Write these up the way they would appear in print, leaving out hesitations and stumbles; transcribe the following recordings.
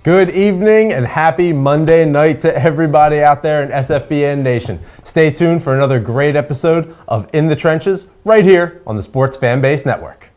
Good evening and happy Monday night to everybody out there in SFBN Nation. Stay tuned for another great episode of In the Trenches right here on the Sports Fan Base Network.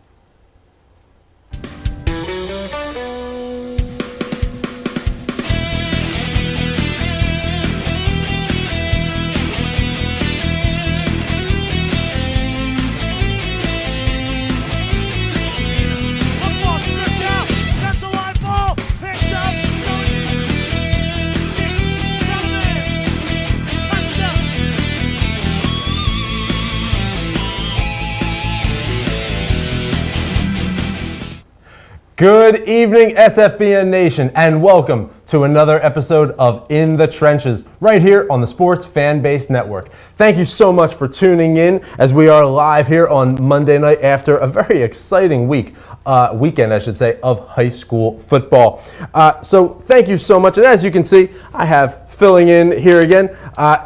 Good evening, SFBN Nation, and welcome to another episode of In the Trenches, right here on the Sports Fan Base Network. Thank you so much for tuning in as we are live here on Monday night after a very exciting weekend, of high school football. So thank you so much, and as you can see, I have filling in here again,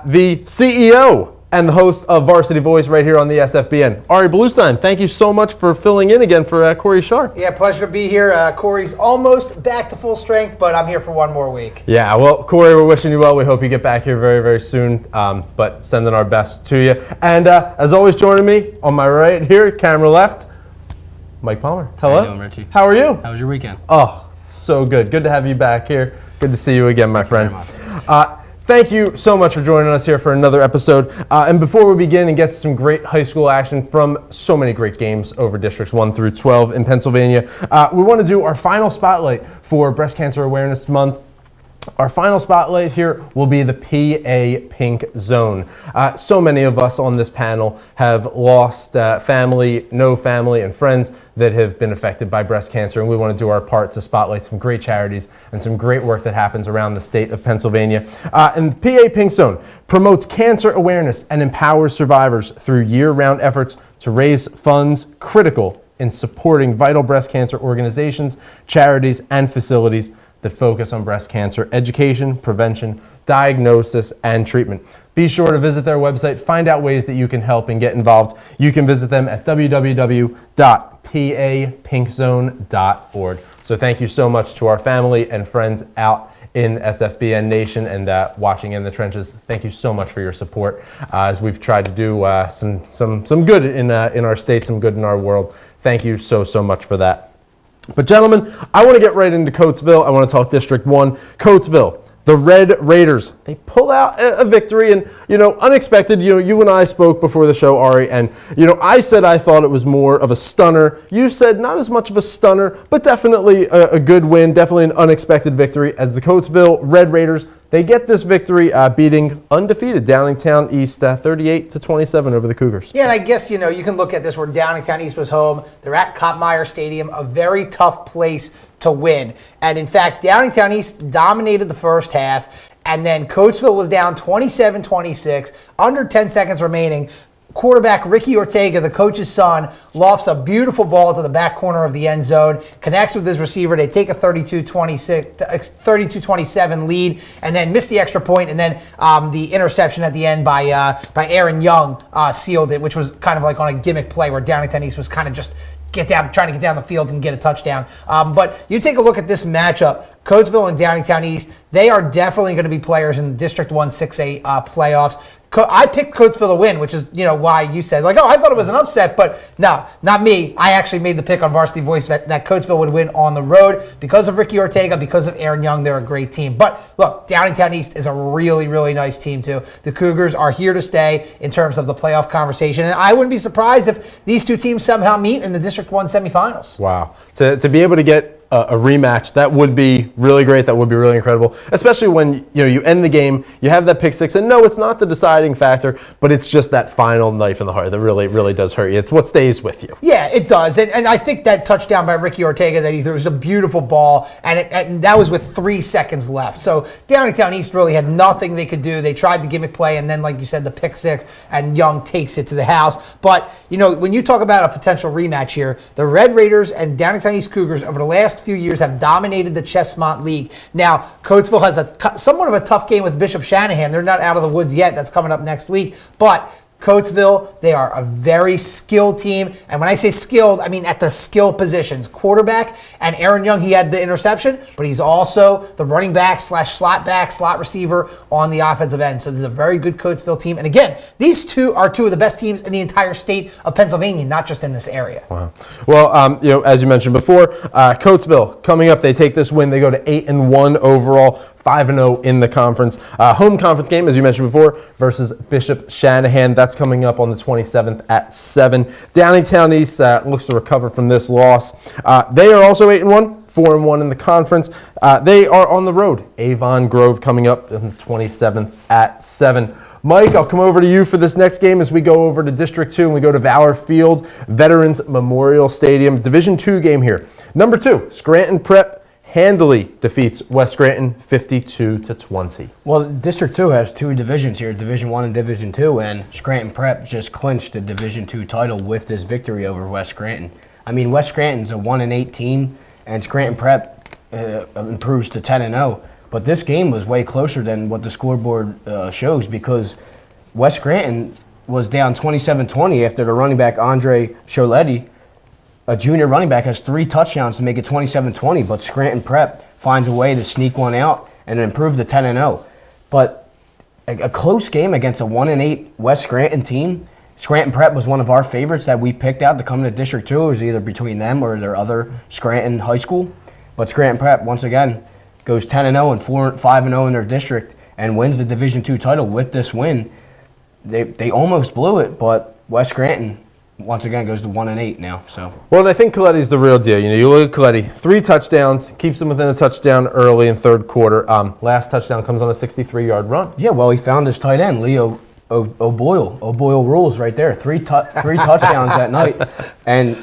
the CEO and the host of Varsity Voice right here on the SFBN. Ari Bluestein, thank you so much for filling in again for Corey Sharp. Yeah, pleasure to be here. Corey's almost back to full strength, but I'm here for one more week. Yeah, well, Corey, we're wishing you well. We hope you get back here very, very soon, but sending our best to you. And as always, joining me on my right here, camera left, Mike Palmer. Hello. How you doing, Richie? How are you? How was your weekend? Oh, so good. Good to have you back here. Good to see you again, my friend. Very much. Thank you so much for joining us here for another episode. And before we begin and get to some great high school action from so many great games over Districts 1 through 12 in Pennsylvania, we want to do our final spotlight for Breast Cancer Awareness Month. Our final spotlight here will be the PA Pink Zone. So many of us on this panel have lost family, and friends that have been affected by breast cancer, and we want to do our part to spotlight some great charities and some great work that happens around the state of Pennsylvania. And the PA Pink Zone promotes cancer awareness and empowers survivors through year-round efforts to raise funds critical in supporting vital breast cancer organizations, charities, and facilities that focus on breast cancer education, prevention, diagnosis, and treatment. Be sure to visit their website, find out ways that you can help and get involved. You can visit them at www.papinkzone.org. So thank you so much to our family and friends out in SFBN Nation and watching In the Trenches. Thank you so much for your support as we've tried to do some good in our state, some good in our world. Thank you so much for that. But gentlemen, I want to get right into Coatesville. I want to talk District 1. Coatesville, the Red Raiders, they pull out a victory and, unexpected. You and I spoke before the show, Ari, and, I said I thought it was more of a stunner. You said not as much of a stunner, but definitely a good win, definitely an unexpected victory as the Coatesville Red Raiders, they get this victory beating undefeated Downingtown East 38-27 over the Cougars. Yeah, and I guess, you can look at this where Downingtown East was home. They're at Kottmeyer Stadium, a very tough place to win. And in fact, Downingtown East dominated the first half, and then Coatesville was down 27-26, under 10 seconds remaining. Quarterback Ricky Ortega, the coach's son, lofts a beautiful ball to the back corner of the end zone, connects with his receiver. They take a 32-27 lead, and then miss the extra point, and then the interception at the end by Aaron Young sealed it, which was kind of like on a gimmick play where Downingtown East was kind of just trying to get down the field and get a touchdown. But you take a look at this matchup, Coatesville and Downingtown East, they are definitely going to be players in the District 1 6A playoffs. I picked Coatesville to win, which is, why you said, I thought it was an upset, but no, not me. I actually made the pick on Varsity Voice that Coatesville would win on the road because of Ricky Ortega, because of Aaron Young. They're a great team. But look, Downingtown East is a really, really nice team too. The Cougars are here to stay in terms of the playoff conversation, and I wouldn't be surprised if these two teams somehow meet in the District 1 semifinals. Wow. To be able to get a rematch, that would be really great. That would be really incredible, especially when you end the game, you have that pick six, and no, it's not the deciding factor, but it's just that final knife in the heart that really does hurt you. It's what stays with you. Yeah, it does, and I think that touchdown by Ricky Ortega that he threw was a beautiful ball, and that was with 3 seconds left. So Downingtown East really had nothing they could do. They tried the gimmick play, and then, like you said, the pick six, and Young takes it to the house. But when you talk about a potential rematch here, the Red Raiders and Downingtown East Cougars over the last few years have dominated the Chestmont League. Now, Coatesville has somewhat of a tough game with Bishop Shanahan. They're not out of the woods yet. That's coming up next week. But Coatesville, they are a very skilled team. And when I say skilled, I mean at the skill positions. Quarterback, and Aaron Young, he had the interception, but he's also the running back / slot back, slot receiver on the offensive end. So this is a very good Coatesville team. And again, these two are two of the best teams in the entire state of Pennsylvania, not just in this area. Wow. Well, as you mentioned before, Coatesville coming up, they take this win. They go to 8-1 overall, 5-0 in the conference. Home conference game, as you mentioned before, versus Bishop Shanahan. That's coming up on the 27th at 7. Downingtown East looks to recover from this loss. They are also 8-1, 4-1 in the conference. They are on the road. Avon Grove coming up on the 27th at 7. Mike, I'll come over to you for this next game as we go over to District 2 and we go to Valor Field, Veterans Memorial Stadium, Division 2 game here. Number 2, Scranton Prep handily defeats West Scranton 52-20. Well, District 2 has 2 divisions here, Division 1 and Division 2, and Scranton Prep just clinched the Division 2 title with this victory over West Scranton. I mean, West Scranton's a 1-8 team, and Scranton Prep improves to 10-0. But this game was way closer than what the scoreboard shows because West Scranton was down 27-20 after the running back Andre Choletti, a junior running back, has 3 touchdowns to make it 27-20, but Scranton Prep finds a way to sneak one out and improve to 10-0. But a close game against a 1-8 West Scranton team. Scranton Prep was one of our favorites that we picked out to come to District 2. It was either between them or their other Scranton high school. But Scranton Prep, once again, goes 10-0 and 5-0 in their district and wins the Division 2 title with this win. They almost blew it, but West Scranton once again goes to 1-8 now. So. Well, and I think Coletti's the real deal. You look at Coletti, 3 touchdowns, keeps them within a touchdown early in third quarter. Last touchdown comes on a 63-yard run. Yeah, well, he found his tight end, Leo O'Boyle. O'Boyle rules right there. 3 touchdowns that night, and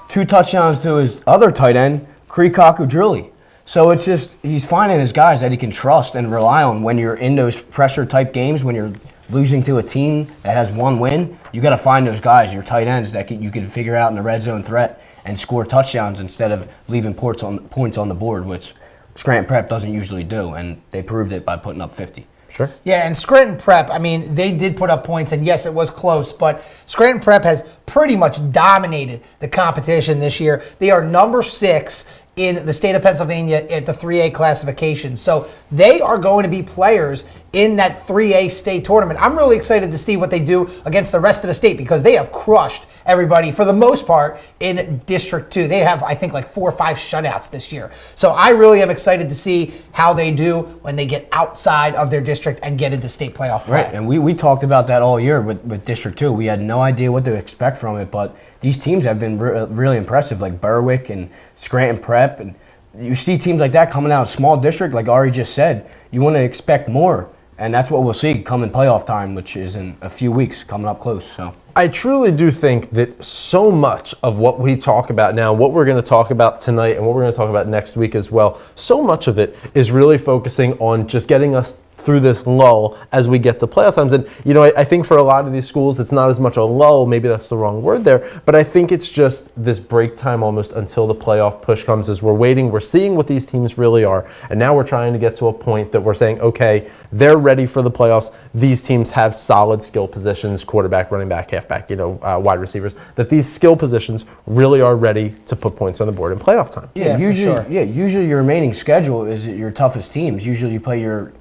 2 touchdowns to his other tight end, Krikaku Drilly. So it's just he's finding his guys that he can trust and rely on when you're in those pressure-type games, when you're losing to a team that has 1 win. You got to find those guys, your tight ends, that you can figure out in the red zone threat and score touchdowns instead of leaving points on the board, which Scranton Prep doesn't usually do, and they proved it by putting up 50. Sure. Yeah, and Scranton Prep, I mean, they did put up points, and yes, it was close, but Scranton Prep has pretty much dominated the competition this year. They are number 6 in the state of Pennsylvania at the 3A classification. So they are going to be players in that 3A state tournament. I'm really excited to see what they do against the rest of the state because they have crushed everybody for the most part in District 2. They have, I think, like 4 or 5 shutouts this year. So I really am excited to see how they do when they get outside of their district and get into state playoff play. Right, and we talked about that all year with District 2. We had no idea what to expect from it, but these teams have been really impressive, like Berwick and Scranton Prep. And you see teams like that coming out of a small district, like Ari just said, you want to expect more. And that's what we'll see come in playoff time, which is in a few weeks, coming up close. So I truly do think that so much of what we talk about now, what we're going to talk about tonight and what we're going to talk about next week as well, so much of it is really focusing on just getting us through this lull as we get to playoff times. And, I think for a lot of these schools, it's not as much a lull, maybe that's the wrong word there, but I think it's just this break time almost until the playoff push comes as we're waiting, we're seeing what these teams really are, and now we're trying to get to a point that we're saying, okay, they're ready for the playoffs. These teams have solid skill positions, quarterback, running back, halfback, wide receivers, that these skill positions really are ready to put points on the board in playoff time. Usually your remaining schedule is your toughest teams. Usually you play your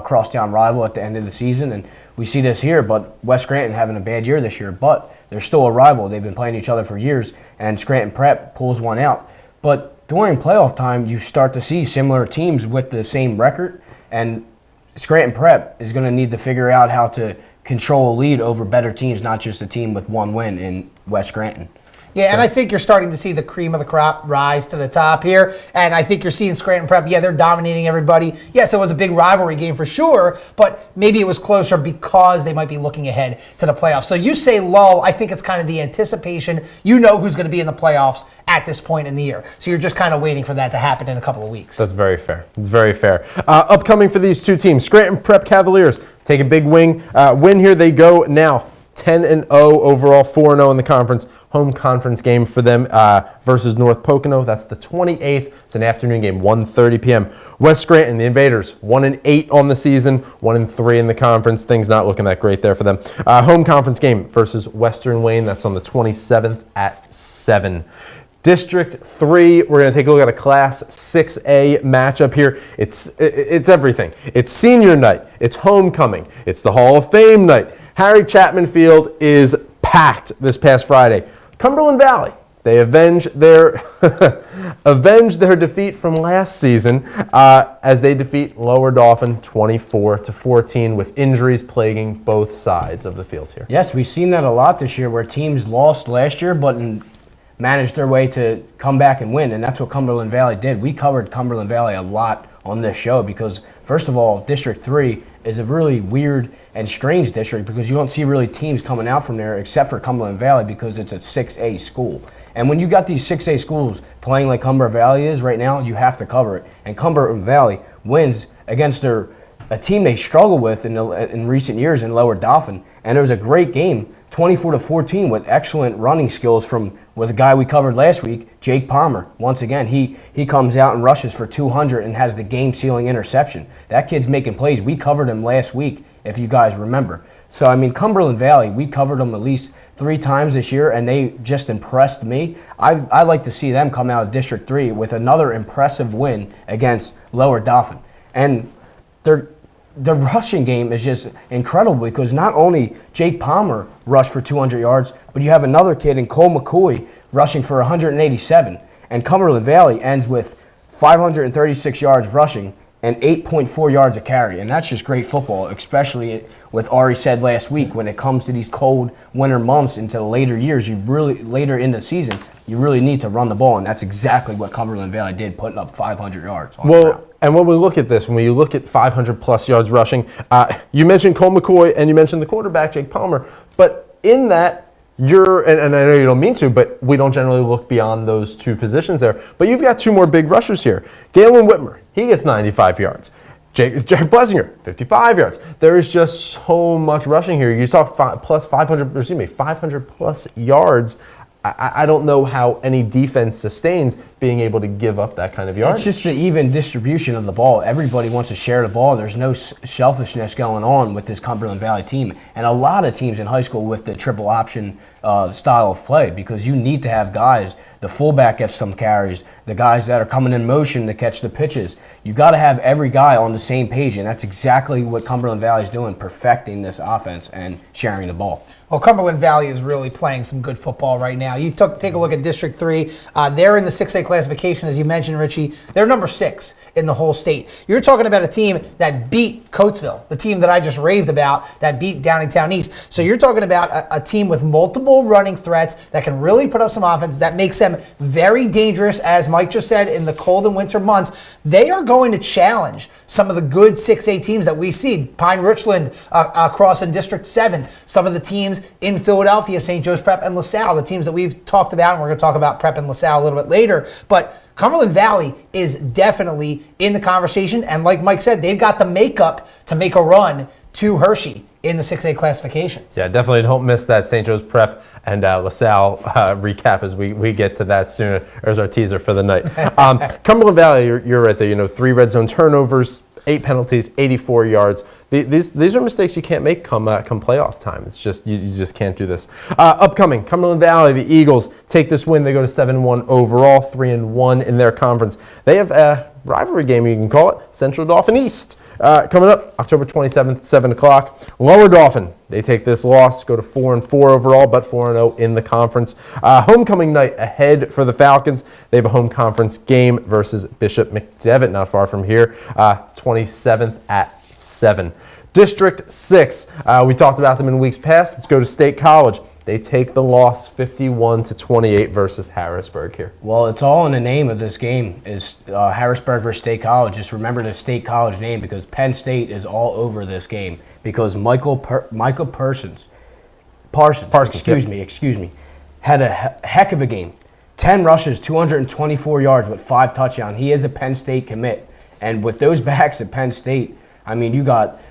crosstown rival at the end of the season, and we see this here, but West Scranton having a bad year this year, but they're still a rival. They've been playing each other for years, and Scranton Prep pulls one out. But during playoff time, you start to see similar teams with the same record, and Scranton Prep is going to need to figure out how to control a lead over better teams, not just a team with 1 win in West Scranton. Yeah, and I think you're starting to see the cream of the crop rise to the top here. And I think you're seeing Scranton Prep, they're dominating everybody. Yes, it was a big rivalry game for sure, but maybe it was closer because they might be looking ahead to the playoffs. So you say lull, I think it's kind of the anticipation. You know who's going to be in the playoffs at this point in the year. So you're just kind of waiting for that to happen in a couple of weeks. That's very fair. It's very fair. Upcoming for these 2 teams, Scranton Prep Cavaliers take a big win here. They go now 10-0 overall, 4-0 in the conference. Home conference game for them versus North Pocono. That's the 28th. It's an afternoon game, 1:30 p.m. West Scranton, the Invaders, 1-8 on the season, 1-3 in the conference. Things not looking that great there for them. Home conference game versus Western Wayne. That's on the 27th at 7. District 3, we're going to take a look at a Class 6A matchup here. It's everything. It's senior night. It's homecoming. It's the Hall of Fame night. Harry Chapman Field is packed this past Friday. Cumberland Valley, they avenge their defeat from last season as they defeat Lower Dauphin 24-14 with injuries plaguing both sides of the field here. Yes, we've seen that a lot this year where teams lost last year but managed their way to come back and win, and that's what Cumberland Valley did. We covered Cumberland Valley a lot on this show because, first of all, District 3 is a really weird and strange district because you don't see really teams coming out from there except for Cumberland Valley because it's a 6A school. And when you got these 6A schools playing like Cumberland Valley is right now, you have to cover it. And Cumberland Valley wins against a team they struggle with in recent years in Lower Dauphin. And it was a great game, 24-14 with excellent running skills with a guy we covered last week, Jake Palmer. Once again, he comes out and rushes for 200 and has the game-sealing interception. That kid's making plays. We covered him last week, if you guys remember. So, I mean, Cumberland Valley, we covered them at least 3 times this year, and they just impressed me. I like to see them come out of District 3 with another impressive win against Lower Dauphin. And the rushing game is just incredible because not only Jake Palmer rushed for 200 yards, but you have another kid in Cole McCoy rushing for 187. And Cumberland Valley ends with 536 yards rushing and 8.4 yards a carry. And that's just great football, especially with Ari said last week, when it comes to these cold winter months into the later years, later in the season, you really need to run the ball. And that's exactly what Cumberland Valley did, putting up 500 yards on the ground. And when we look at this, when you look at 500-plus yards rushing, you mentioned Cole McCoy and you mentioned the quarterback, Jake Palmer. But in that, and I know you don't mean to, but we don't generally look beyond those 2 positions there. But you've got 2 more big rushers here. Galen Whitmer, he gets 95 yards. Jack Blessinger, 55 yards. There is just so much rushing here. You talk 500-plus yards. I don't know how any defense sustains being able to give up that kind of yardage. It's just the even distribution of the ball. Everybody wants to share the ball. There's no selfishness going on with this Cumberland Valley team. And a lot of teams in high school with the triple option style of play because you need to have guys. The fullback gets some carries. The guys that are coming in motion to catch the pitches. You got to have every guy on the same page, and that's exactly what Cumberland Valley is doing, perfecting this offense and sharing the ball. Well, Cumberland Valley is really playing some good football right now. You take a look at District 3. They're in the 6A classification, as you mentioned, Richie. They're number 6 in the whole state. You're talking about a team that beat Coatesville, the team that I just raved about, that beat Downingtown East. So you're talking about a team with multiple running threats that can really put up some offense that makes them very dangerous, as Mike just said, in the cold and winter months. They are going to challenge some of the good 6A teams that we see. Pine Richland across in District 7. Some of the teams in Philadelphia, St. Joe's Prep and LaSalle, the teams that we've talked about, and we're going to talk about Prep and LaSalle a little bit later. But Cumberland Valley is definitely in the conversation, and like Mike said, they've got the makeup to make a run to Hershey in the 6A classification. Yeah, definitely don't miss that St. Joe's Prep and LaSalle recap as we get to that soon. There's our teaser for the night. Cumberland Valley, you're right there. 3 red zone turnovers, 8 penalties, 84 yards. These are mistakes you can't make come playoff time. It's just you just can't do this. Upcoming, Cumberland Valley, the Eagles take this win. They go to 7-1 overall, 3-1 in their conference. They have a rivalry game, you can call it, Central Dauphin East. Coming up, October 27th, 7 o'clock. Lower Dauphin, they take this loss, go to 4-4 overall, but 4-0 in the conference. Homecoming night ahead for the Falcons. They have a home conference game versus Bishop McDevitt, not far from here, 27th at 7. District 6, we talked about them in weeks past. Let's go to State College. They take the loss 51-28 versus Harrisburg here. Well, it's all in the name of this game is Harrisburg versus State College. Just remember the State College name because Penn State is all over this game because Michael Parsons, excuse me, had a heck of a game. 10 rushes, 224 yards with 5 touchdowns. He is a Penn State commit. And with those backs at Penn State, I mean, you got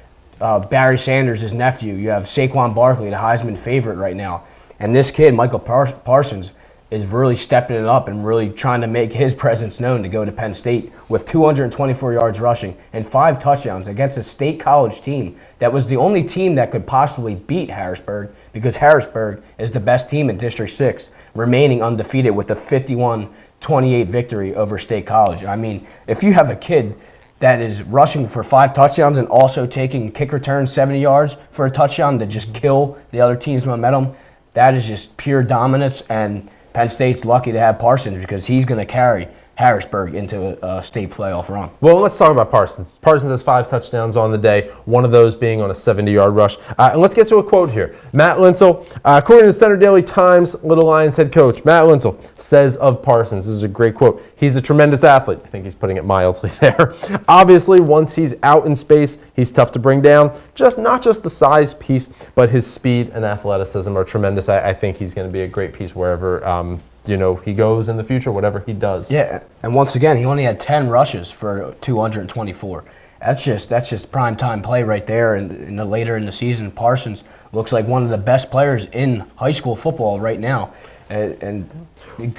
Barry Sanders, his nephew. You have Saquon Barkley, the Heisman favorite right now. And this kid, Michael Parsons, is really stepping it up and really trying to make his presence known to go to Penn State with 224 yards rushing and 5 touchdowns against a state college team that was the only team that could possibly beat Harrisburg, because Harrisburg is the best team in District 6, remaining undefeated with a 51-28 victory over State College. I mean, if you have a kid that is rushing for 5 touchdowns and also taking kick returns 70 yards for a touchdown to just kill the other team's momentum, that is just pure dominance, and Penn State's lucky to have Parsons because he's going to carry Harrisburg into a state playoff run. Well, let's talk about Parsons. Parsons has 5 touchdowns on the day, one of those being on a 70-yard rush. And let's get to a quote here. Matt Linsell, according to the Center Daily Times, Little Lions head coach Matt Linsell says of Parsons, this is a great quote, he's a tremendous athlete. I think he's putting it mildly there. Obviously, once he's out in space, he's tough to bring down. Not just the size piece, but his speed and athleticism are tremendous. I think he's going to be a great piece wherever he goes in the future, whatever he does. Yeah, and once again, he only had 10 rushes for 224. That's just prime time play right there. And later in the season, Parsons looks like one of the best players in high school football right now. And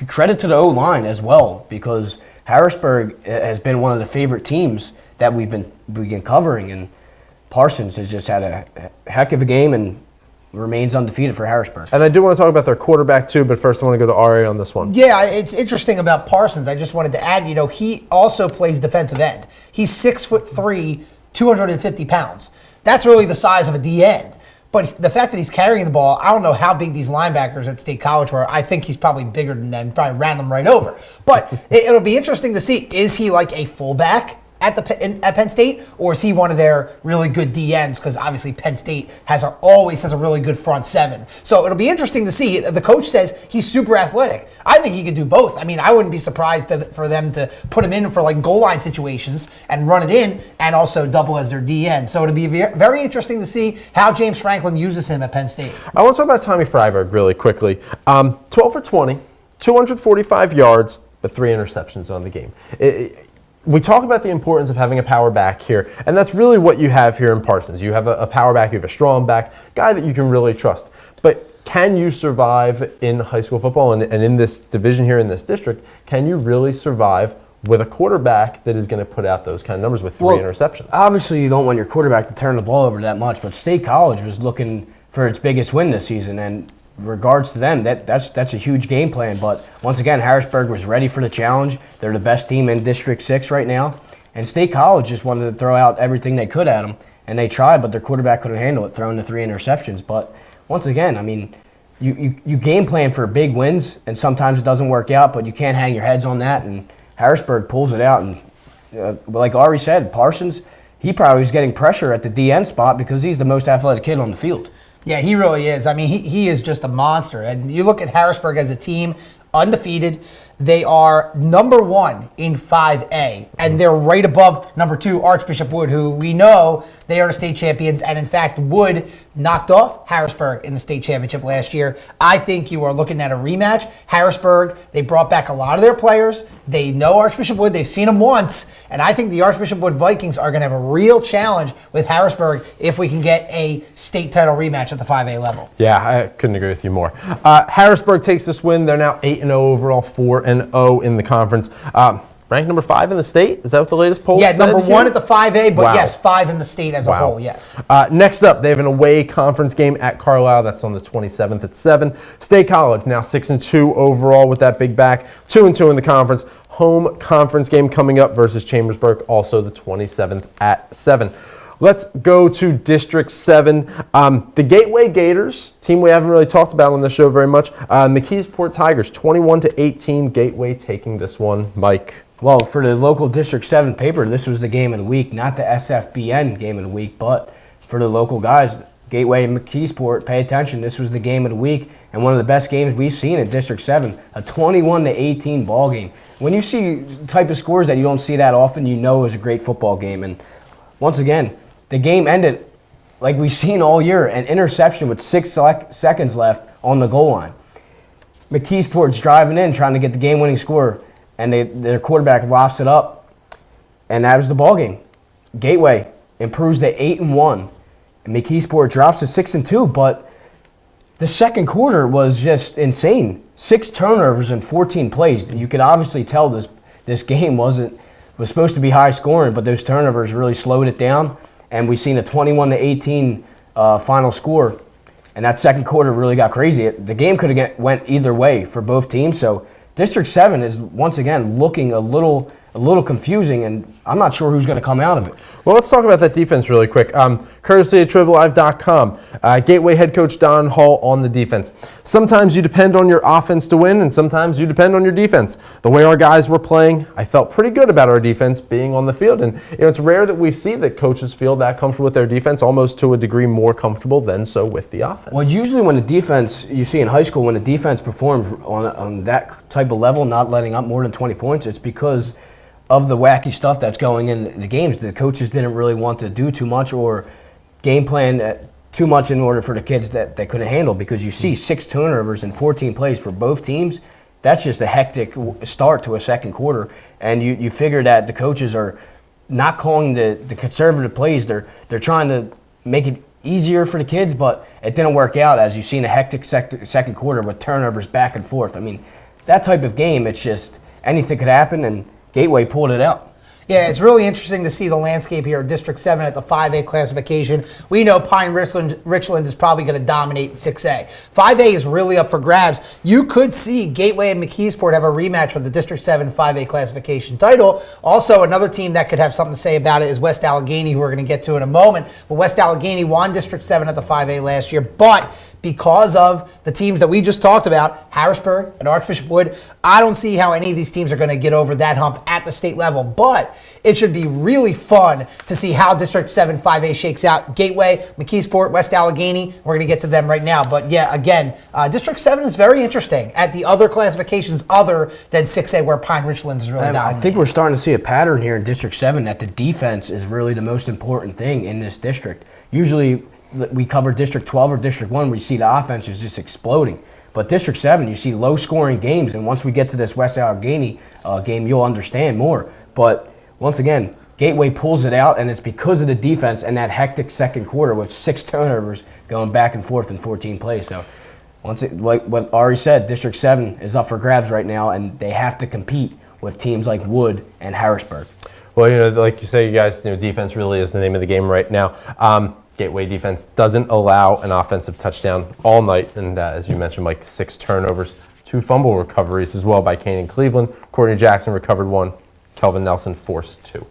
credit to the O-line as well, because Harrisburg has been one of the favorite teams that we've been covering, and Parsons has just had a heck of a game and remains undefeated for Harrisburg. And I do want to talk about their quarterback too, but first I want to go to Ari on this one. Yeah, it's interesting about Parsons. I just wanted to add, he also plays defensive end. He's 6'3", 250 pounds. That's really the size of a D end. But the fact that he's carrying the ball, I don't know how big these linebackers at State College were. I think he's probably bigger than them, probably ran them right over. But it'll be interesting to see, is he like a fullback at Penn State, or is he one of their really good DNs? Because obviously Penn State always has a really good front seven. So it'll be interesting to see. The coach says he's super athletic. I think he could do both. I mean, I wouldn't be surprised for them to put him in for like goal line situations and run it in, and also double as their DN. So it'll be very interesting to see how James Franklin uses him at Penn State. I want to talk about Tommy Freiberg really quickly. 12 for 20, 245 yards, but 3 interceptions on the game. We talk about the importance of having a power back here, and that's really what you have here in Parsons. You have a power back, you have a strong back, guy that you can really trust. But can you survive in high school football and in this division here in this district? Can you really survive with a quarterback that is going to put out those kind of numbers with 3 interceptions? Obviously, you don't want your quarterback to turn the ball over that much, but State College was looking for its biggest win this season, and in regards to them, that's a huge game plan. But once again, Harrisburg was ready for the challenge. They're the best team in District 6 right now. And State College just wanted to throw out everything they could at them. And they tried, but their quarterback couldn't handle it, throwing the 3 interceptions. But once again, I mean, you game plan for big wins, and sometimes it doesn't work out, but you can't hang your heads on that. And Harrisburg pulls it out. And like Ari said, Parsons, he probably was getting pressure at the DN spot because he's the most athletic kid on the field. Yeah, he really is. I mean, he is just a monster. And you look at Harrisburg as a team, undefeated. They are number 1 in 5A, and they're right above number 2, Archbishop Wood, who we know they are the state champions. And in fact, Wood knocked off Harrisburg in the state championship last year. I think you are looking at a rematch. Harrisburg, they brought back a lot of their players. They know Archbishop Wood. They've seen him once. And I think the Archbishop Wood Vikings are going to have a real challenge with Harrisburg if we can get a state title rematch at the 5A level. Yeah, I couldn't agree with you more. Harrisburg takes this win. They're now 8-0 overall, 4-0 in the conference. Ranked number 5 in the state? Is that what the latest poll said? Yeah, number 1 at the 5A, but Wow. yes, 5 in the state as a whole, yes. Next up, they have an away conference game at Carlisle. That's on the 27th at 7. State College, now 6-2 overall with that big back. 2-2 in the conference. Home conference game coming up versus Chambersburg, also the 27th at 7. Let's go to District 7. The Gateway Gators, team we haven't really talked about on the show very much. McKeesport Tigers, 21-18. Gateway taking this one. Mike. Well, for the local District 7 paper, this was the game of the week, not the SFBN game of the week, but for the local guys, Gateway and McKeesport, pay attention. This was the game of the week and one of the best games we've seen in District 7, a 21-18 ball game. When you see the type of scores that you don't see that often, you know it was a great football game. And once again, the game ended like we've seen all year, an interception with 6 seconds left on the goal line. McKeesport's driving in, trying to get the game-winning score, and their quarterback lofts it up, and that was the ball game. Gateway improves to 8-1 McKeesport drops to 6-2, but the second quarter was just insane. 6 turnovers in 14 plays. You could obviously tell this game was supposed to be high scoring, but those turnovers really slowed it down, and we seen a 21-18 final score. And that second quarter really got crazy. The game could have went either way for both teams. So District 7 is once again looking a little confusing, and I'm not sure who's going to come out of it. Well, let's talk about that defense really quick. Courtesy of TribLive.com, Gateway head coach Don Hall on the defense. Sometimes you depend on your offense to win, and sometimes you depend on your defense. The way our guys were playing, I felt pretty good about our defense being on the field. And it's rare that we see that coaches feel that comfortable with their defense, almost to a degree more comfortable than so with the offense. Well, usually when the defense, you see in high school, when the defense performs on that type of level, not letting up more than 20 points, it's because of the wacky stuff that's going in the games. The coaches didn't really want to do too much or game plan too much in order for the kids that they couldn't handle, because you see 6 turnovers in 14 plays for both teams. That's just a hectic start to a second quarter, and you figure that the coaches are not calling the conservative plays. They're trying to make it easier for the kids, but it didn't work out, as you see in a hectic second quarter with turnovers back and forth. I mean, that type of game, it's just anything could happen, and Gateway pulled it out. Yeah, it's really interesting to see the landscape here at District 7 at the 5A classification. We know Pine Richland is probably going to dominate 6A. 5A is really up for grabs. You could see Gateway and McKeesport have a rematch for the District 7 5A classification title. Also, another team that could have something to say about it is West Allegheny, who we're going to get to in a moment. But West Allegheny won District 7 at the 5A last year, but because of the teams that we just talked about, Harrisburg and Archbishop Wood, I don't see how any of these teams are going to get over that hump at the state level. But it should be really fun to see how District 7 5A shakes out. Gateway, McKeesport, West Allegheny, we're going to get to them right now. But yeah, again, District 7 is very interesting at the other classifications other than 6A, where Pine Richland is really dominating. I think we're starting to see a pattern here in District 7 that the defense is really the most important thing in this district. Usually we cover District 12 or District 1, where you see the offense is just exploding. But District 7, you see low-scoring games, and once we get to this West Allegheny game, you'll understand more. But once again, Gateway pulls it out, and it's because of the defense and that hectic second quarter with 6 turnovers going back and forth in 14 plays. So, like what Ari said, District 7 is up for grabs right now, and they have to compete with teams like Wood and Harrisburg. Well, like you say, you guys, defense really is the name of the game right now. Gateway defense doesn't allow an offensive touchdown all night, and as you mentioned, Mike, 6 turnovers, 2 fumble recoveries as well by Kane Cleveland. Courtney Jackson recovered 1. Kelvin Nelson forced 2.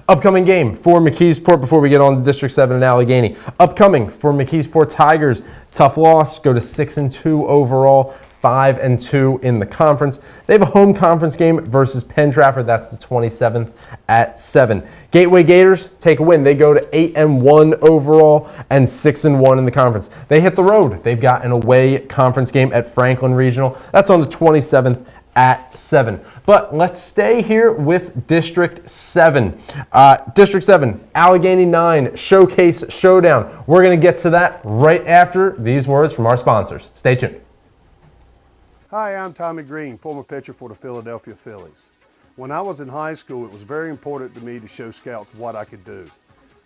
Upcoming game for McKeesport before we get on to District 7 and Allegheny. Upcoming for McKeesport Tigers, tough loss, go to 6-2 overall. 5-2 in the conference. They have a home conference game versus Penn Trafford. That's the 27th at 7. Gateway Gators take a win. They go to 8-1 overall and 6-1 in the conference. They hit the road. They've got an away conference game at Franklin Regional. That's on the 27th at 7. But let's stay here with District 7. District 7, Allegheny 9, Showcase Showdown. We're going to get to that right after these words from our sponsors. Stay tuned. Hi, I'm Tommy Green, former pitcher for the Philadelphia Phillies. When I was in high school, it was very important to me to show scouts what I could do.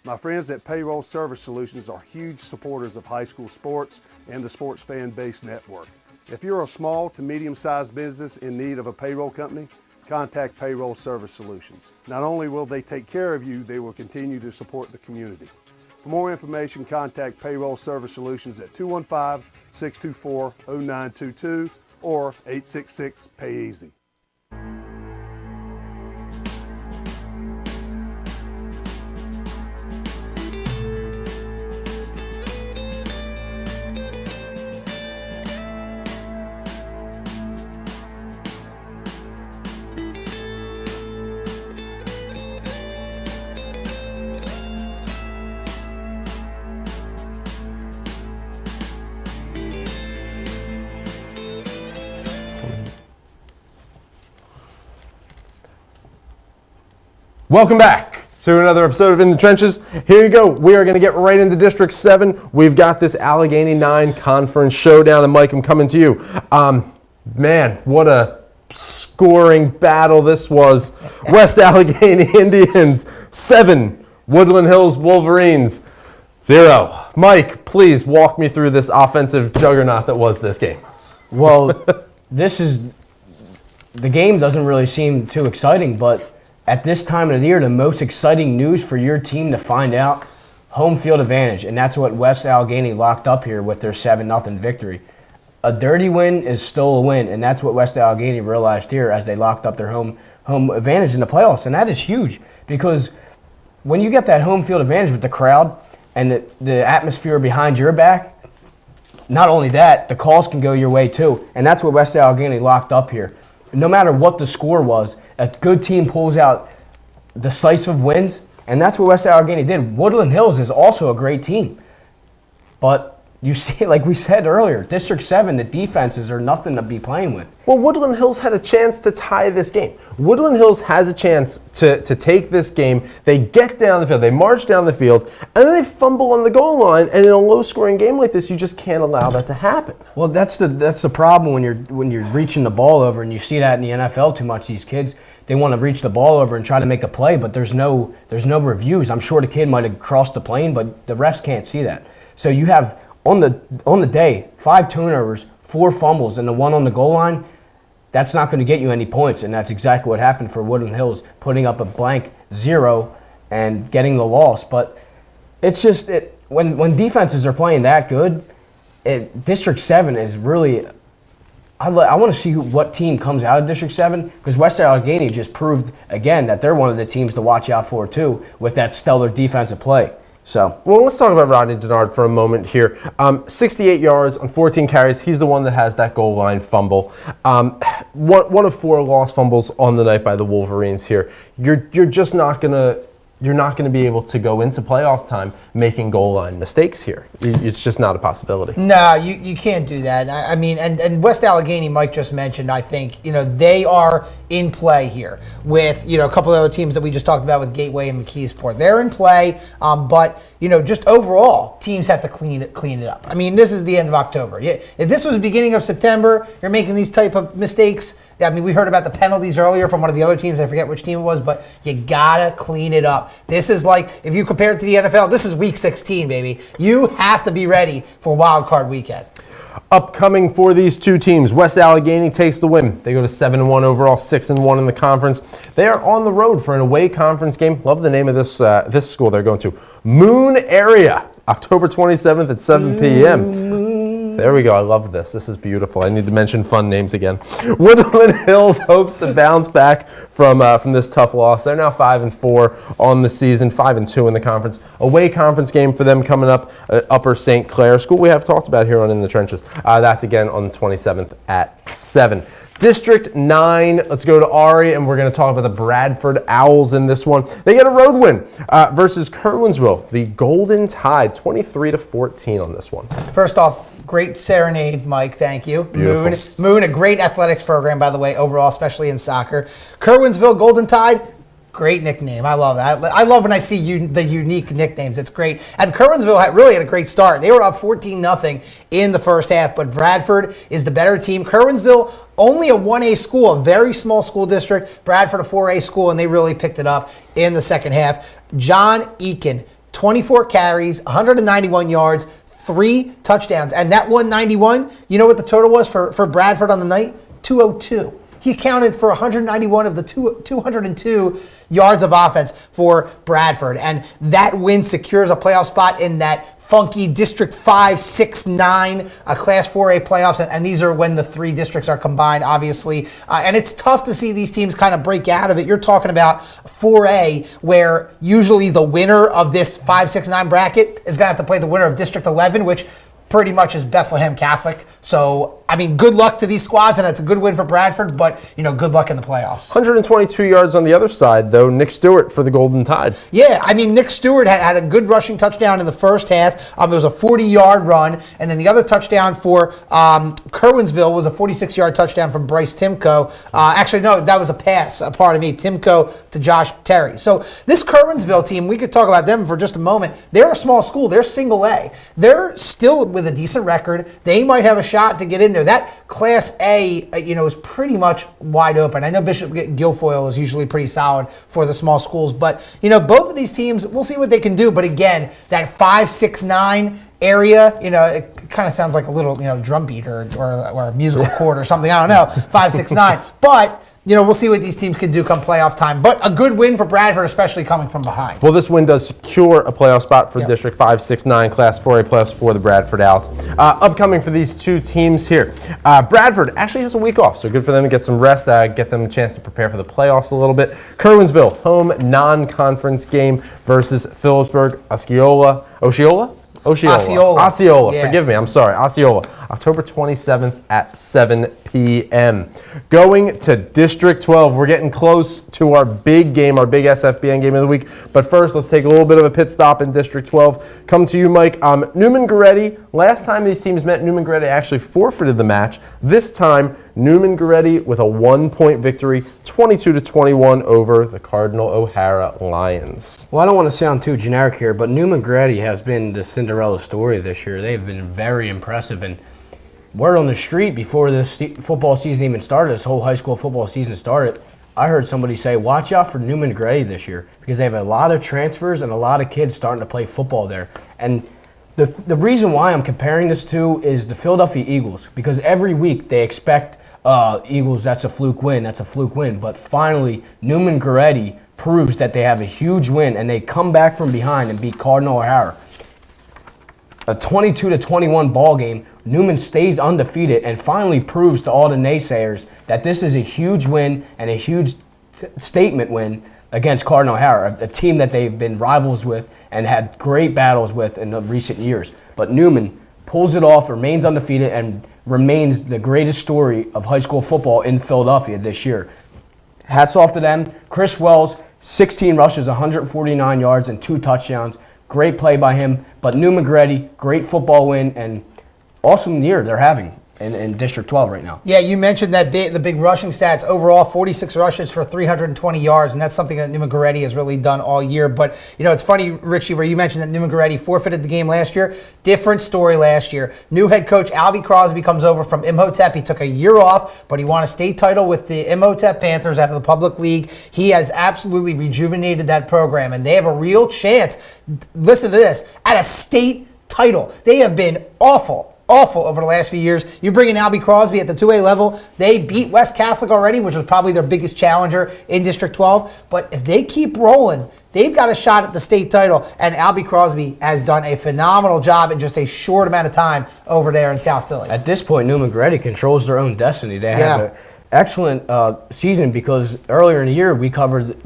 My friends at Payroll Service Solutions are huge supporters of high school sports and the Sports Fan Base Network. If you're a small to medium-sized business in need of a payroll company, contact Payroll Service Solutions. Not only will they take care of you, they will continue to support the community. For more information, contact Payroll Service Solutions at 215-624-0922 or 866-PAY-EASY. Welcome back to another episode of In the Trenches. Here you go. We are going to get right into District 7. We've got this Allegheny 9 Conference Showdown, and Mike, I'm coming to you. Man, what a scoring battle this was. West Allegheny Indians, 7. Woodland Hills Wolverines, 0. Mike, please walk me through this offensive juggernaut that was this game. Well, the game doesn't really seem too exciting, but at this time of the year, the most exciting news for your team to find out, home field advantage, and that's what West Allegheny locked up here with their 7-0 victory. A dirty win is still a win, and that's what West Allegheny realized here as they locked up their home advantage in the playoffs, and that is huge because when you get that home field advantage with the crowd and the atmosphere behind your back, not only that, the calls can go your way too, and that's what West Allegheny locked up here. No matter what the score was, a good team pulls out decisive wins, and that's what West Allegheny did. Woodland Hills is also a great team, but you see, like we said earlier, District 7, the defenses are nothing to be playing with. Well, Woodland Hills had a chance to tie this game. Woodland Hills has a chance to take this game. They get down the field, they march down the field, and then they fumble on the goal line. And in a low-scoring game like this, you just can't allow that to happen. Well, that's the problem when you're reaching the ball over, and you see that in the NFL too much. These kids, they want to reach the ball over and try to make a play, but there's no reviews. I'm sure the kid might have crossed the plane, but the refs can't see that. So you have on the day 5 turnovers, 4 fumbles, and the one on the goal line. That's not going to get you any points, and that's exactly what happened for Woodland Hills, putting up a blank 0 and getting the loss. But it's just when defenses are playing that good, District 7 is really. I want to see what team comes out of District 7 because West Allegheny just proved again that they're one of the teams to watch out for too with that stellar defensive play. So, well, let's talk about Rodney Denard for a moment here. 68 yards on 14 carries. He's the one that has that goal line fumble. One of 4 lost fumbles on the night by the Wolverines here. You're just not gonna. You're not going to be able to go into playoff time making goal line mistakes here. It's just not a possibility. No, you can't do that. I mean, and West Allegheny, Mike just mentioned, I think, they are in play here with, a couple of other teams that we just talked about with Gateway and McKeesport. They're in play, but, just overall, teams have to clean it up. I mean, this is the end of October. If this was the beginning of September, you're making these type of mistakes. I mean, we heard about the penalties earlier from one of the other teams. I forget which team it was, but you gotta clean it up. This is like, if you compare it to the NFL, this is week 16, baby. You have to be ready for wild card weekend. Upcoming for these two teams, West Allegheny takes the win. They go to 7-1 overall, 6-1 in the conference. They are on the road for an away conference game. Love the name of this school they're going to. Moon Area, October 27th at 7 p.m. There we go. I love this. This is beautiful. I need to mention fun names again. Woodland Hills hopes to bounce back from this tough loss. They're now 5-4 on the season, 5-2 in the conference. Away conference game for them coming up at Upper St. Clair, school we have talked about here on In the Trenches. That's again on the 27th at 7. District 9, let's go to Ari, and we're going to talk about the Bradford Owls in this one. They get a road win versus Coatesville, the Golden Tide, 23-14 on this one. First off, great serenade, Mike. Thank you. Beautiful. Moon, a great athletics program, by the way, overall, especially in soccer. Coatesville, Golden Tide, great nickname. I love that. I love when I see the unique nicknames. It's great. And Coatesville really had a great start. They were up 14-0 in the first half, but Bradford is the better team. Coatesville, only a 1A school, a very small school district. Bradford, a 4A school, and they really picked it up in the second half. John Eakin, 24 carries, 191 yards, 3 touchdowns. And that 191, you know what the total was for Bradford on the night? 202. He accounted for 191 of the 202 yards of offense for Bradford. And that win secures a playoff spot in that funky District 5, 6, 9, Class 4A playoffs. And these are when the 3 districts are combined, obviously. And it's tough to see these teams kind of break out of it. You're talking about 4A, where usually the winner of this 5, 6, 9 bracket is going to have to play the winner of District 11, which pretty much is Bethlehem Catholic. So, I mean, good luck to these squads, and it's a good win for Bradford, but, good luck in the playoffs. 122 yards on the other side, though. Nick Stewart for the Golden Tide. Yeah, I mean, Nick Stewart had a good rushing touchdown in the first half. It was a 40-yard run, and then the other touchdown for Coatesville was a 46-yard touchdown from Bryce Timko. Actually, no, that was a pass, pardon me, Timko to Josh Terry. So this Coatesville team, we could talk about them for just a moment. They're a small school. They're single A. They're still with a decent record. They might have a shot to get in there. window. That Class A, is pretty much wide open. I know Bishop Guilfoyle is usually pretty solid for the small schools, but both of these teams, we'll see what they can do. But again, that 5, 6, 9 area, it kind of sounds like a little, drum beat or a musical chord or something. I don't know, 5, 6, 9. But we'll see what these teams can do come playoff time. But a good win for Bradford, especially coming from behind. Well, this win does secure a playoff spot for District 5, 6, 9, Class 4A playoffs for the Bradford Owls. Upcoming for these two teams here. Bradford actually has a week off, so good for them to get some rest, get them a chance to prepare for the playoffs a little bit. Curwensville, home non-conference game versus Phillipsburg, Osceola. Yeah. Forgive me. I'm sorry. Osceola. October 27th at 7 p.m. Going to District 12. We're getting close to our big game, our big SFBN game of the week. But first, let's take a little bit of a pit stop in District 12. Come to you, Mike. Newman-Goretti. Last time these teams met, Newman-Goretti actually forfeited the match. This time, Newman-Goretti with a 1-point victory, 22-21 over the Cardinal O'Hara Lions. Well, I don't want to sound too generic here, but Newman-Goretti has been the Cinderella story this year. They've been very impressive, and word on the street before this football season even started, this whole high school football season started, I heard somebody say, watch out for Newman-Goretti this year because they have a lot of transfers and a lot of kids starting to play football there. And the reason why I'm comparing this to is the Philadelphia Eagles, because every week they expect Eagles, that's a fluke win. But finally, Newman-Goretti proves that they have a huge win, and they come back from behind and beat Cardinal O'Hara. A 22-21 ball game. Newman stays undefeated and finally proves to all the naysayers that this is a huge win and a huge statement win against Cardinal O'Hara, a team that they've been rivals with and had great battles with in the recent years. But Newman pulls it off, remains undefeated, and remains the greatest story of high school football in Philadelphia this year. Hats off to them. Chris Wells, 16 rushes, 149 yards, and 2 touchdowns. Great play by him. But Newman-Goretti, great football win, and awesome year they're having in District 12 right now. Yeah, you mentioned that the big rushing stats. Overall, 46 rushes for 320 yards, and that's something that Newman-Goretti has really done all year. But, it's funny, Richie, where you mentioned that Newman-Goretti forfeited the game last year. Different story last year. New head coach Albie Crosby comes over from Imhotep. He took a year off, but he won a state title with the Imhotep Panthers out of the public league. He has absolutely rejuvenated that program, and they have a real chance, listen to this, at a state title. They have been awful over the last few years. You bring in Albie Crosby at the 2A level. They beat West Catholic already, which was probably their biggest challenger in District 12. But if they keep rolling, they've got a shot at the state title. And Albie Crosby has done a phenomenal job in just a short amount of time over there in South Philly. At this point, Newman-Goretti controls their own destiny. They have an excellent season because earlier in the year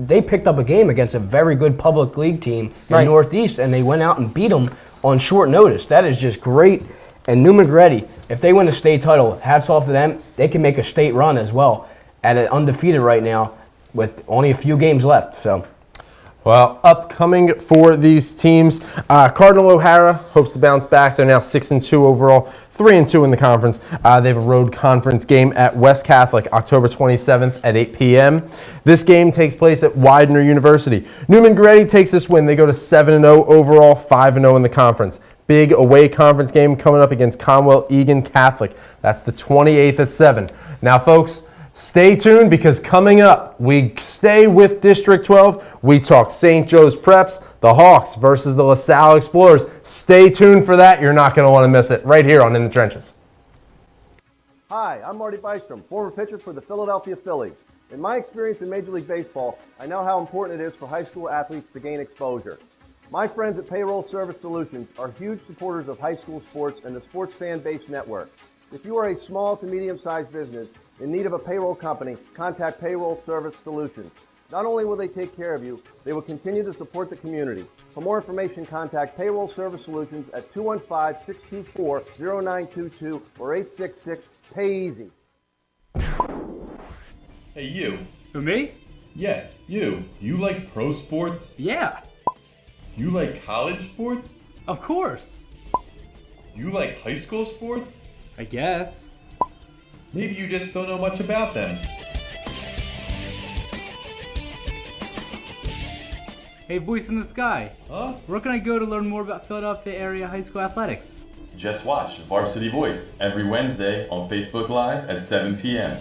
they picked up a game against a very good public league team in the Northeast, and they went out and beat them on short notice. That is just great. And Newman-Goretti, if they win the state title, hats off to them. They can make a state run as well at an undefeated right now with only a few games left. So, well, upcoming for these teams, Cardinal O'Hara hopes to bounce back. They're now 6-2 overall, 3-2 in the conference. They have a road conference game at West Catholic, October 27th at 8 p.m. This game takes place at Widener University. Newman-Goretti takes this win. They go to 7-0 overall, 5-0 in the conference. Big away conference game coming up against Conwell Egan Catholic. That's the 28th at 7. Now, folks, stay tuned because coming up, we stay with District 12. We talk St. Joe's Preps, the Hawks versus the LaSalle Explorers. Stay tuned for that. You're not going to want to miss it right here on In the Trenches. Hi, I'm Marty Bystrom, former pitcher for the Philadelphia Phillies. In my experience in Major League Baseball, I know how important it is for high school athletes to gain exposure. My friends at Payroll Service Solutions are huge supporters of high school sports and the Sports Fan Base Network. If you are a small to medium-sized business in need of a payroll company, contact Payroll Service Solutions. Not only will they take care of you, they will continue to support the community. For more information, contact Payroll Service Solutions at 215-624-0922 or 866-PAY-EASY. Hey, you. Who, me? Yes, you. You like pro sports? Yeah, You like college sports? of course. You like high school sports? I guess. Maybe you just don't know much about them. Hey, voice in the sky. Huh? Where can I go to learn more about Philadelphia area high school athletics? Just watch Varsity Voice every Wednesday on Facebook Live at 7 p.m.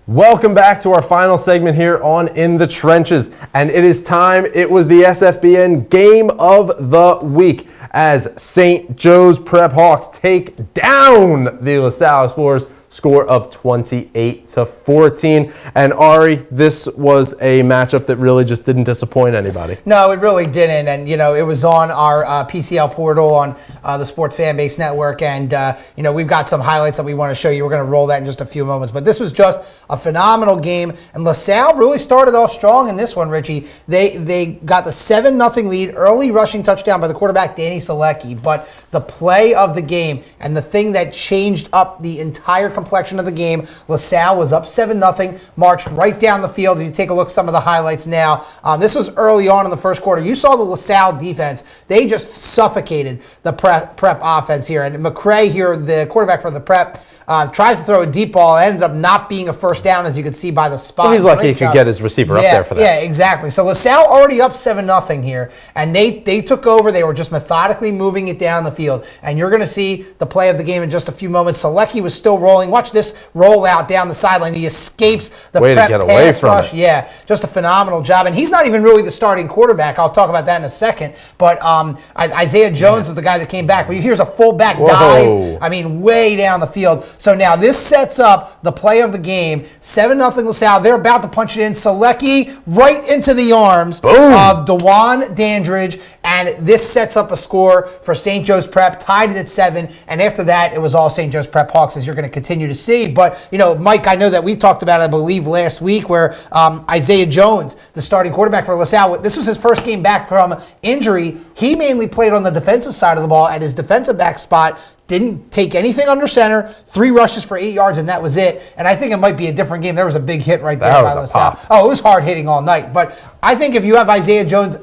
Welcome back to our final segment here on In the Trenches. And it is time. It was the SFBN Game of the Week as St. Joe's Prep Hawks take down the LaSalle Explorers, score of 28-14. And Ari, this was a matchup that really just didn't disappoint anybody. No, it really didn't. And, it was on our PCL portal on the Sports Fan Base Network. And, we've got some highlights that we want to show you. We're going to roll that in just a few moments. But this was just a phenomenal game. And LaSalle really started off strong in this one, Richie. They got the 7-0 lead, early rushing touchdown by the quarterback, Danny Selecki. But the play of the game and the thing that changed up the entire complexion of the game, LaSalle was up 7-0, marched right down the field. As you take a look at some of the highlights now, this was early on in the first quarter. You saw the LaSalle defense. They just suffocated the prep offense here. And McCray here, the quarterback for the prep, tries to throw a deep ball. It ends up not being a first down, as you can see by the spot. Well, he's lucky he could get his receiver up there for that. Yeah, exactly. So LaSalle already up 7-0 here, and they took over. They were just methodically moving it down the field. And you're going to see the play of the game in just a few moments. Selecki was still rolling. Watch this roll out down the sideline. He escapes the prep pass rush. Yeah, just a phenomenal job. And he's not even really the starting quarterback. I'll talk about that in a second. But Isaiah Jones was the guy that came back. But here's a fullback dive. I mean, way down the field. So now this sets up the play of the game. 7-0 LaSalle. They're about to punch it in. Selecki right into the arms of DeJuan Dandridge. And this sets up a score for St. Joe's Prep, tied it at 7. And after that, it was all St. Joe's Prep Hawks, as you're going to continue to see. But, Mike, I know that we talked about it, I believe, last week, where Isaiah Jones, the starting quarterback for LaSalle, this was his first game back from injury. He mainly played on the defensive side of the ball at his defensive back spot. Didn't take anything under center, 3 rushes for 8 yards, and that was it. And I think it might be a different game. There was a big hit right there by LaSalle. Oh, it was hard hitting all night. But I think if you have Isaiah Jones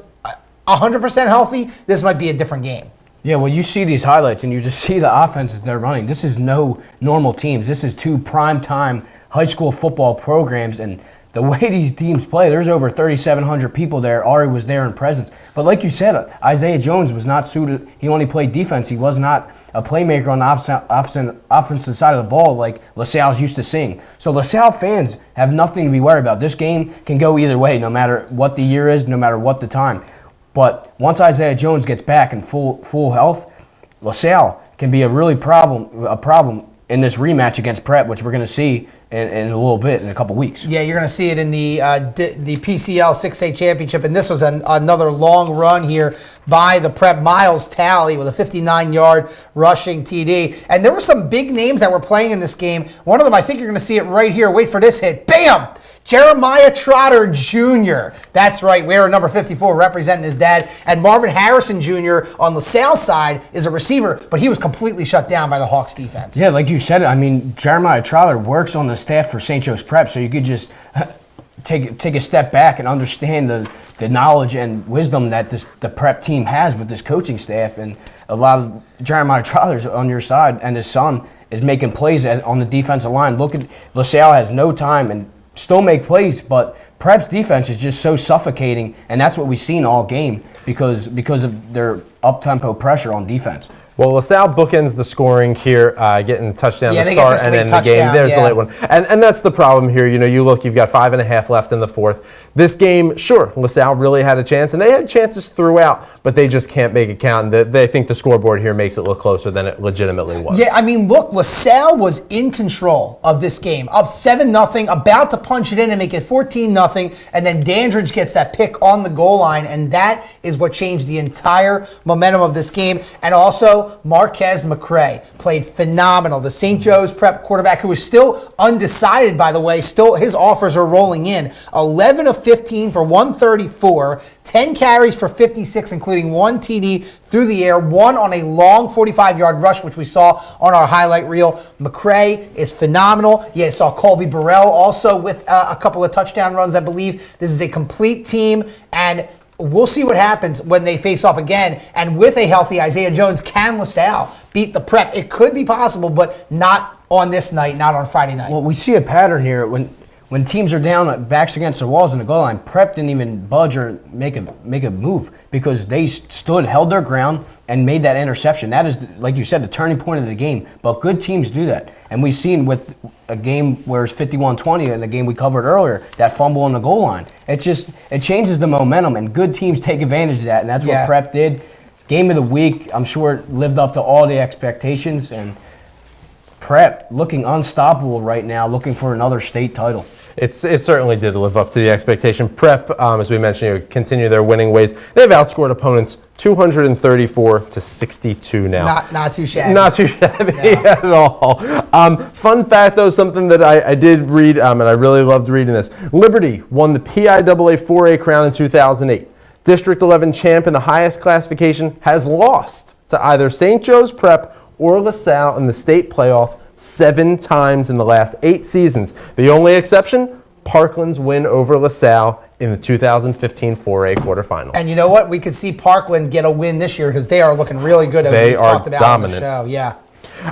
100% healthy, this might be a different game. Yeah, well, you see these highlights, and you just see the offenses they're running. This is no normal teams. This is 2 primetime high school football programs, and the way these teams play, there's over 3,700 people there. Ari was there in presence. But like you said, Isaiah Jones was not suited. He only played defense. He was not a playmaker on the offensive side of the ball like LaSalle's used to seeing. So LaSalle fans have nothing to be worried about. This game can go either way, no matter what the year is, no matter what the time. But once Isaiah Jones gets back in full health, LaSalle can be a problem in this rematch against Prep, which we're going to see in a little bit, in a couple weeks. Yeah, you're going to see it in the PCL 6A championship, and this was another long run here by the Prep Miles Talley with a 59-yard rushing TD. And there were some big names that were playing in this game. One of them, I think you're going to see it right here. Wait for this hit. Bam! Jeremiah Trotter Jr. That's right, wearing number 54, representing his dad. And Marvin Harrison Jr. on LaSalle side is a receiver, but he was completely shut down by the Hawks defense. Yeah, like you said, I mean, Jeremiah Trotter works on the staff for St. Joe's Prep, so you could just take a step back and understand the knowledge and wisdom that the Prep team has with this coaching staff. And a lot of Jeremiah Trotter's on your side, and his son is making plays on the defensive line. Look at LaSalle has no time and still make plays, but Prep's defense is just so suffocating, and that's what we've seen all game because of their up-tempo pressure on defense. Well, LaSalle bookends the scoring here, getting a touchdown to start, and then the game. There's the late one. And that's the problem here. You've got 5.5 left in the fourth. This game, sure, LaSalle really had a chance, and they had chances throughout, but they just can't make it count. And they think the scoreboard here makes it look closer than it legitimately was. Yeah, I mean, look, LaSalle was in control of this game, up 7-0, about to punch it in and make it 14-0, and then Dandridge gets that pick on the goal line, and that is what changed the entire momentum of this game. And also, Marquez McCray played phenomenal. The St. Joe's Prep quarterback, who is still undecided, by the way, still his offers are rolling in. 11 of 15 for 134, 10 carries for 56, including 1 TD through the air, 1 on a long 45-yard rush, which we saw on our highlight reel. McCray is phenomenal. You saw Colby Burrell also with a couple of touchdown runs, I believe. This is a complete team, and we'll see what happens when they face off again. And with a healthy Isaiah Jones, can LaSalle beat the Prep? It could be possible, but not on this night, not on Friday night. Well, we see a pattern here. When when teams are down, backs against the walls in the goal line, Prep didn't even budge or make a move because they stood, held their ground, and made that interception. That is, like you said, the turning point of the game. But good teams do that. And we've seen with a game where it's 51-20 in the game we covered earlier, that fumble on the goal line. It changes the momentum, and good teams take advantage of that, and that's what Prep did. Game of the week, I'm sure it lived up to all the expectations, and Prep looking unstoppable right now, looking for another state title. It certainly did live up to the expectation. Prep, as we mentioned, continue their winning ways. They've outscored opponents 234-62 now. Not too shabby. Not too shabby at all. Fun fact, though, something that I did read, and I really loved reading this. Liberty won the PIAA 4A crown in 2008. District 11 champ in the highest classification has lost to either St. Joe's Prep or LaSalle in the state playoff 7 times in the last 8 seasons. The only exception, Parkland's win over LaSalle in the 2015 4A quarterfinals. And you know what? We could see Parkland get a win this year because they are looking really good, as we've talked about dominant on the show. Yeah.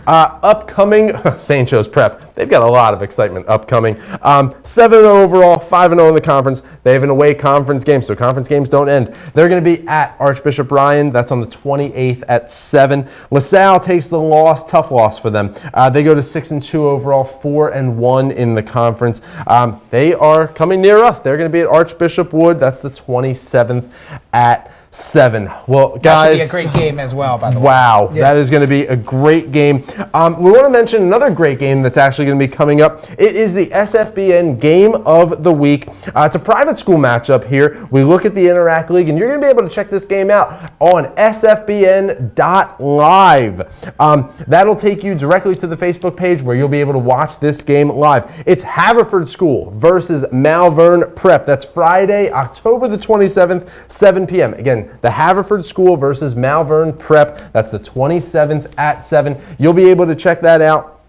Upcoming, St. Joe's Prep, they've got a lot of excitement upcoming. 7-0 overall, 5-0 in the conference. They have an away conference game, so conference games don't end. They're going to be at Archbishop Ryan. That's on the 28th at 7. LaSalle takes the loss, tough loss for them. They go to 6-2 overall, 4-1 in the conference. They are coming near us. They're going to be at Archbishop Wood. That's the 27th at 7. Well, guys, that should be a great game as well, by the way. Wow, that is going to be a great game. We want to mention another great game that's actually going to be coming up. It is the SFBN Game of the Week. It's a private school matchup here. We look at the Interact League, and you're going to be able to check this game out on SFBN.live. That'll take you directly to the Facebook page where you'll be able to watch this game live. It's Haverford School versus Malvern Prep. That's Friday, October the 27th, 7 p.m. Again, the Haverford School versus Malvern Prep. That's the 27th at 7. You'll be able to check that out.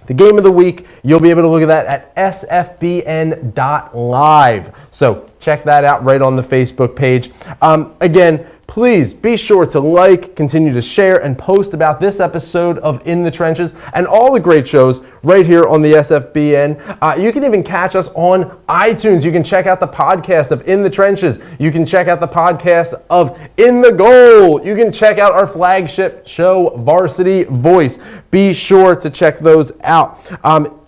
The game of the week, you'll be able to look at that at sfbn.live. So check that out right on the Facebook page. Again, please be sure to like, continue to share, and post about this episode of In the Trenches and all the great shows right here on the SFBN. You can even catch us on iTunes. You can check out the podcast of In the Trenches. You can check out the podcast of In the Goal. You can check out our flagship show, Varsity Voice. Be sure to check those out.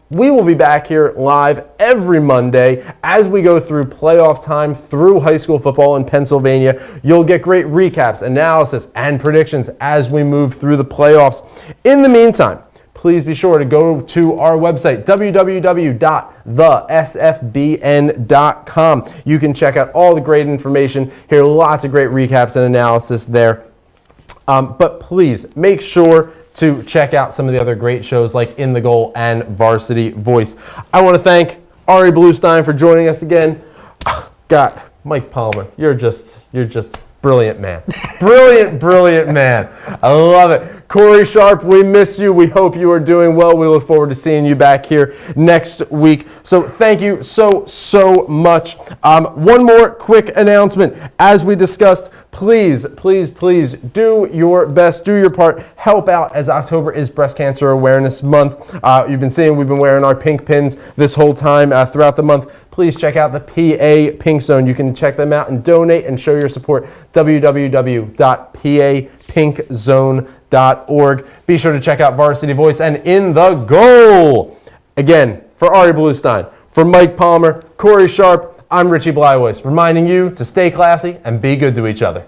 We will be back here live every Monday as we go through playoff time through high school football in Pennsylvania. You'll get great recaps, analysis, and predictions as we move through the playoffs. In the meantime, please be sure to go to our website, www.thesfbn.com. You can check out all the great information, hear lots of great recaps and analysis there. But please make sure to check out some of the other great shows like In the Goal and Varsity Voice. I want to thank Ari Bluestein for joining us again. God, Mike Palmer, you're just brilliant, man. Brilliant man. I love it. Corey Sharp, we miss you. We hope you are doing well. We look forward to seeing you back here next week. So thank you so much. One more quick announcement. As we discussed, please do your best, do your part, help out, as October is Breast Cancer Awareness Month. You've been seeing we've been wearing our pink pins this whole time throughout the month. Please check out the PA Pink Zone. You can check them out and donate and show your support. www.papinkzone.org. Be sure to check out Varsity Voice and In the Goal. Again, for Ari Bluestein, for Mike Palmer, Corey Sharp, I'm Richie Blyvoice, reminding you to stay classy and be good to each other.